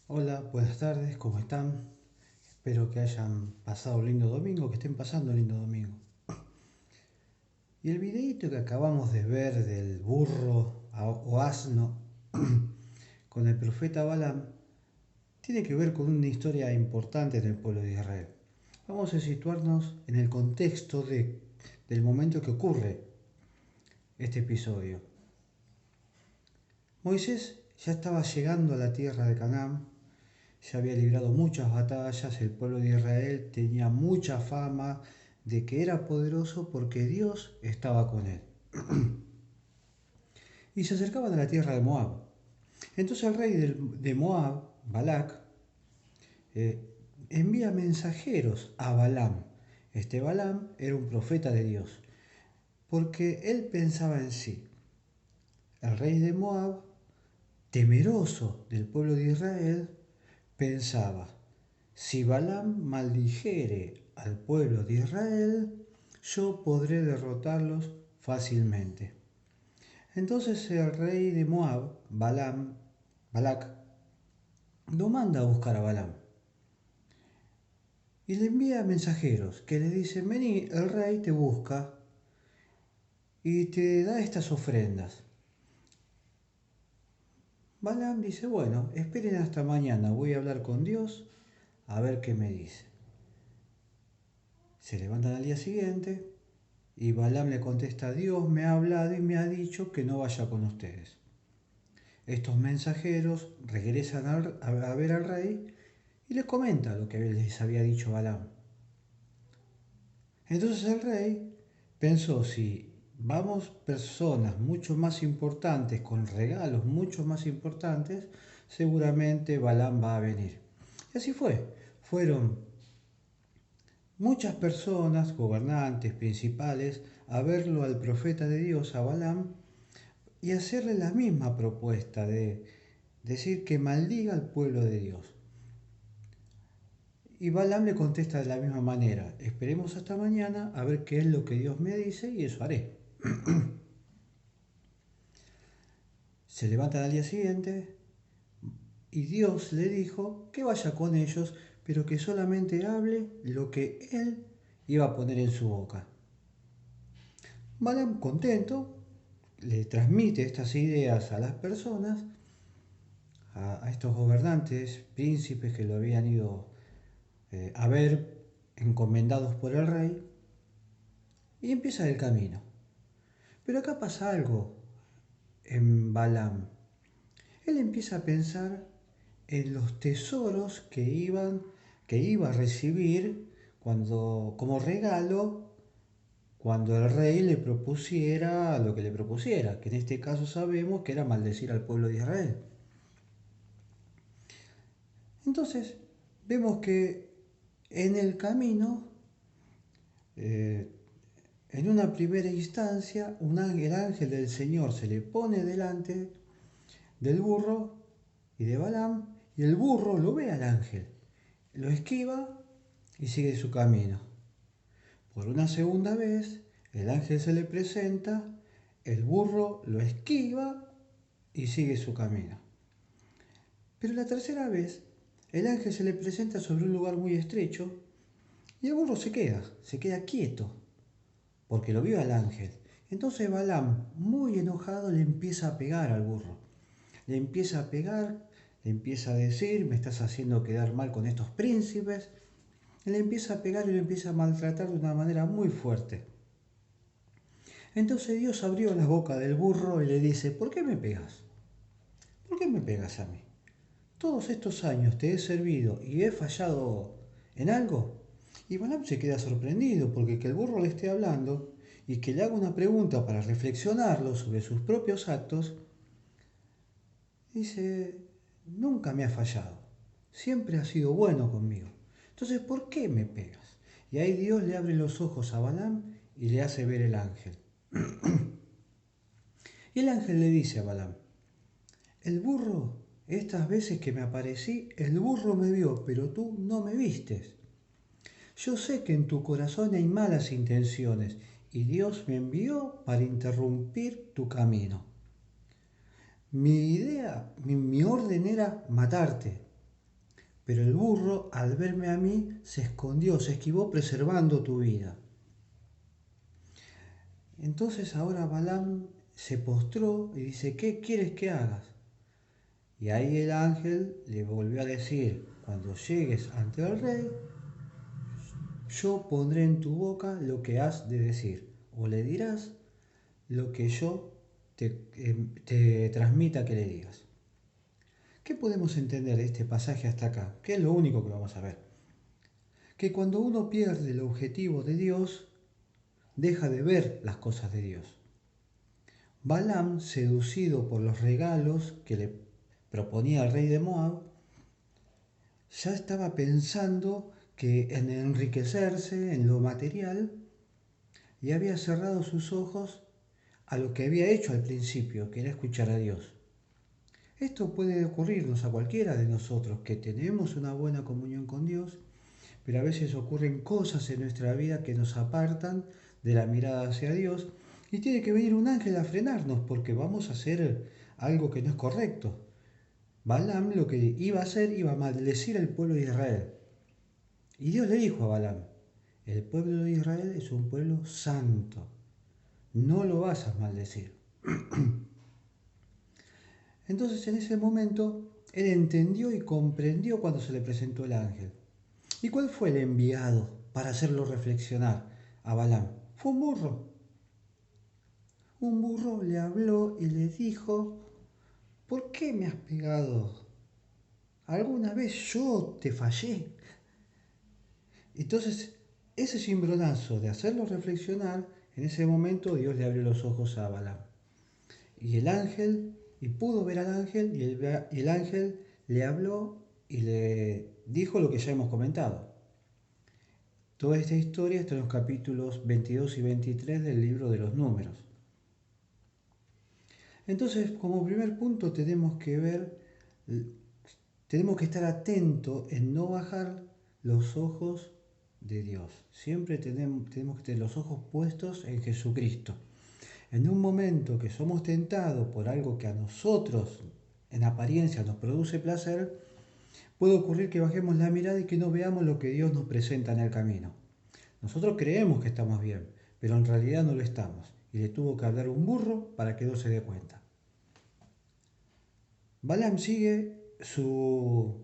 Hola, buenas tardes, ¿cómo están? Espero que hayan pasado un lindo domingo, que estén pasando un lindo domingo. Y el videíto que acabamos de ver del burro o asno con el profeta Balaam tiene que ver con una historia importante en el pueblo de Israel. Vamos a situarnos en el contexto del momento que ocurre este episodio. Moisés ya estaba llegando a la tierra de Canaán, ya había librado muchas batallas, el pueblo de Israel tenía mucha fama de que era poderoso porque Dios estaba con él. Y se acercaban a la tierra de Moab. Entonces el rey de Moab, Balac, eh, envía mensajeros a Balaam. Este Balaam era un profeta de Dios, porque él pensaba en sí. El rey de Moab, temeroso del pueblo de Israel, pensaba, si Balaam maldijere al pueblo de Israel, yo podré derrotarlos fácilmente. Entonces el rey de Moab, Balac, lo manda a buscar a Balaam y le envía mensajeros que le dicen, vení, el rey te busca y te da estas ofrendas. Balaam dice, bueno, esperen hasta mañana, voy a hablar con Dios a ver qué me dice. Se levantan al día siguiente y Balaam le contesta, Dios me ha hablado y me ha dicho que no vaya con ustedes. Estos mensajeros regresan a ver al rey y les comenta lo que les había dicho Balaam. Entonces el rey pensó, si vamos personas mucho más importantes, con regalos mucho más importantes, seguramente Balaam va a venir. Y así fue. Fueron muchas personas, gobernantes, principales, a verlo al profeta de Dios, a Balaam, y hacerle la misma propuesta de decir que maldiga al pueblo de Dios. Y Balaam le contesta de la misma manera, esperemos hasta mañana a ver qué es lo que Dios me dice y eso haré. Se levantan al día siguiente y Dios le dijo que vaya con ellos, pero que solamente hable lo que él iba a poner en su boca. Balaam, contento, le transmite estas ideas a las personas, a estos gobernantes, príncipes que lo habían ido a ver, encomendados por el rey, y empieza el camino. Pero acá pasa algo en Balaam. Él empieza a pensar en los tesoros que iba a recibir como regalo cuando el rey le propusiera lo que le propusiera, que en este caso sabemos que era maldecir al pueblo de Israel. Entonces, vemos que en el camino, eh, en una primera instancia, el ángel del Señor se le pone delante del burro y de Balaam, y el burro lo ve al ángel, lo esquiva y sigue su camino. Por una segunda vez, el ángel se le presenta, el burro lo esquiva y sigue su camino. Pero la tercera vez, el ángel se le presenta sobre un lugar muy estrecho y el burro se queda quieto, porque lo vio al ángel. Entonces Balaam, muy enojado, le empieza a pegar al burro. Le empieza a pegar, le empieza a decir, me estás haciendo quedar mal con estos príncipes. Le empieza a pegar y lo empieza a maltratar de una manera muy fuerte. Entonces Dios abrió la boca del burro y le dice, ¿por qué me pegas? ¿Por qué me pegas a mí? Todos estos años te he servido y he fallado en algo. Y Balaam se queda sorprendido porque que el burro le esté hablando y que le haga una pregunta para reflexionarlo sobre sus propios actos, dice, nunca me ha fallado, siempre has sido bueno conmigo. Entonces, ¿por qué me pegas? Y ahí Dios le abre los ojos a Balaam y le hace ver el ángel. Y el ángel le dice a Balaam, el burro, estas veces que me aparecí, el burro me vio, pero tú no me vistes. Yo sé que en tu corazón hay malas intenciones y Dios me envió para interrumpir tu camino. Mi orden era matarte, pero el burro, al verme a mí, se escondió, se esquivó preservando tu vida. Entonces ahora Balaam se postró y dice, ¿qué quieres que hagas? Y ahí el ángel le volvió a decir, cuando llegues ante el rey, yo pondré en tu boca lo que has de decir, o le dirás lo que yo te transmita que le digas. ¿Qué podemos entender de este pasaje hasta acá? ¿Qué es lo único que vamos a ver? Que cuando uno pierde el objetivo de Dios, deja de ver las cosas de Dios. Balaam, seducido por los regalos que le proponía el rey de Moab, ya estaba pensando que en enriquecerse en lo material y había cerrado sus ojos a lo que había hecho al principio, que era escuchar a Dios. Esto puede ocurrirnos a cualquiera de nosotros que tenemos una buena comunión con Dios, pero a veces ocurren cosas en nuestra vida que nos apartan de la mirada hacia Dios y tiene que venir un ángel a frenarnos porque vamos a hacer algo que no es correcto. Balaam lo que iba a hacer, iba a maldecir al pueblo de Israel. Y Dios le dijo a Balaam, el pueblo de Israel es un pueblo santo, no lo vas a maldecir. Entonces en ese momento él entendió y comprendió cuando se le presentó el ángel. ¿Y cuál fue el enviado para hacerlo reflexionar a Balaam? Fue un burro. Un burro le habló y le dijo, ¿por qué me has pegado? ¿Alguna vez yo te fallé? Entonces, ese cimbronazo de hacerlo reflexionar, en ese momento Dios le abrió los ojos a Balaam. Y el ángel, y pudo ver al ángel, y el ángel le habló y le dijo lo que ya hemos comentado. Toda esta historia está en los capítulos 22 y 23 del libro de los Números. Entonces, como primer punto tenemos que estar atentos en no bajar los ojos de Dios. Siempre tenemos que tener los ojos puestos en Jesucristo. En un momento que somos tentados por algo que a nosotros en apariencia nos produce placer, puede ocurrir que bajemos la mirada y que no veamos lo que Dios nos presenta en el camino. Nosotros creemos que estamos bien, pero en realidad no lo estamos. Y le tuvo que hablar un burro para que no se dé cuenta. Balaam sigue su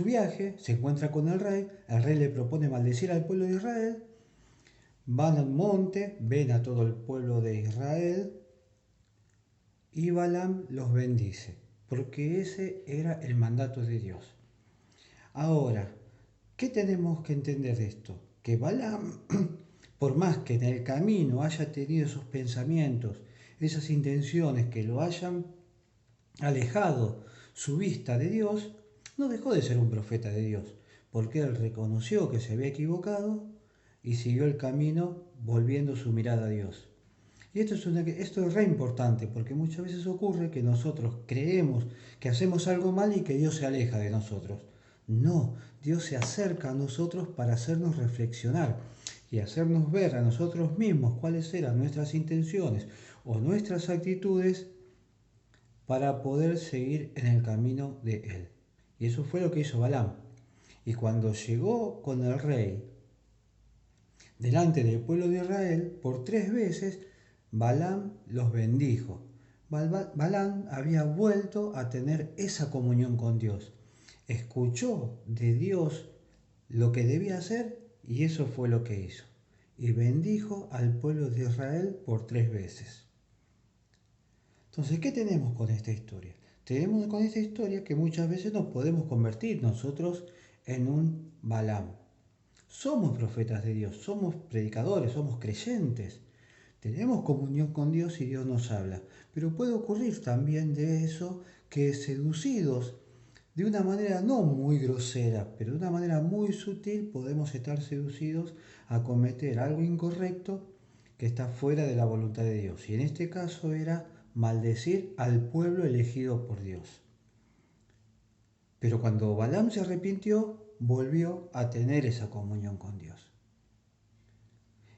viaje, se encuentra con el rey le propone maldecir al pueblo de Israel, van al monte, ven a todo el pueblo de Israel y Balaam los bendice, porque ese era el mandato de Dios. Ahora, ¿qué tenemos que entender de esto? Que Balaam, por más que en el camino haya tenido esos pensamientos, esas intenciones que lo hayan alejado su vista de Dios, no dejó de ser un profeta de Dios, porque él reconoció que se había equivocado y siguió el camino volviendo su mirada a Dios. Y esto es re importante, porque muchas veces ocurre que nosotros creemos que hacemos algo mal y que Dios se aleja de nosotros. No, Dios se acerca a nosotros para hacernos reflexionar y hacernos ver a nosotros mismos cuáles eran nuestras intenciones o nuestras actitudes para poder seguir en el camino de Él. Y eso fue lo que hizo Balaam. Y cuando llegó con el rey delante del pueblo de Israel, por 3 veces, Balaam los bendijo. Balaam había vuelto a tener esa comunión con Dios. Escuchó de Dios lo que debía hacer y eso fue lo que hizo. Y bendijo al pueblo de Israel por 3 veces. Entonces, ¿qué tenemos con esta historia? Tenemos con esta historia que muchas veces nos podemos convertir nosotros en un Balaam. Somos profetas de Dios, somos predicadores, somos creyentes. Tenemos comunión con Dios y Dios nos habla. Pero puede ocurrir también de eso que seducidos de una manera no muy grosera, pero de una manera muy sutil, podemos estar seducidos a cometer algo incorrecto que está fuera de la voluntad de Dios. Y en este caso era maldecir al pueblo elegido por Dios. Pero cuando Balaam se arrepintió, volvió a tener esa comunión con Dios.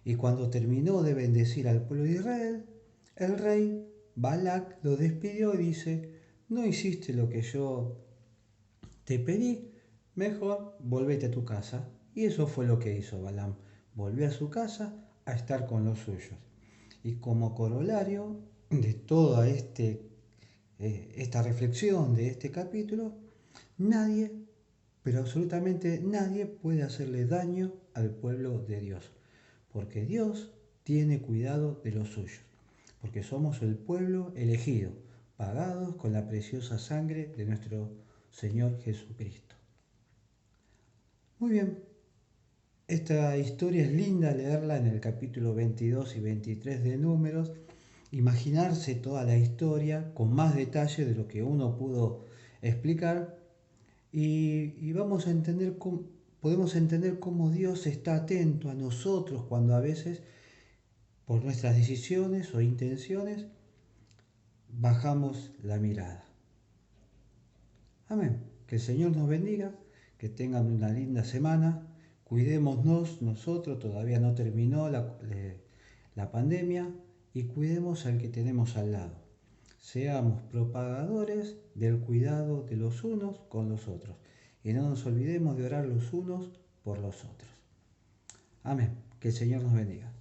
Y cuando terminó de bendecir al pueblo de Israel, el rey Balac lo despidió y dice, no hiciste lo que yo te pedí, mejor volvete a tu casa. Y eso fue lo que hizo Balaam. Volvió a su casa a estar con los suyos. Y como corolario de toda esta reflexión de este capítulo, nadie, pero absolutamente nadie puede hacerle daño al pueblo de Dios, porque Dios tiene cuidado de los suyos, porque somos el pueblo elegido, pagados con la preciosa sangre de nuestro Señor Jesucristo. Muy bien, esta historia es linda leerla en el capítulo 22 y 23 de Números, imaginarse toda la historia con más detalle de lo que uno pudo explicar y vamos a entender podemos entender cómo Dios está atento a nosotros cuando a veces por nuestras decisiones o intenciones bajamos la mirada. Amén. Que el Señor nos bendiga, que tengan una linda semana, cuidémonos nosotros, todavía no terminó la pandemia y cuidemos al que tenemos al lado. Seamos propagadores del cuidado de los unos con los otros y no nos olvidemos de orar los unos por los otros. Amén. Que el Señor nos bendiga.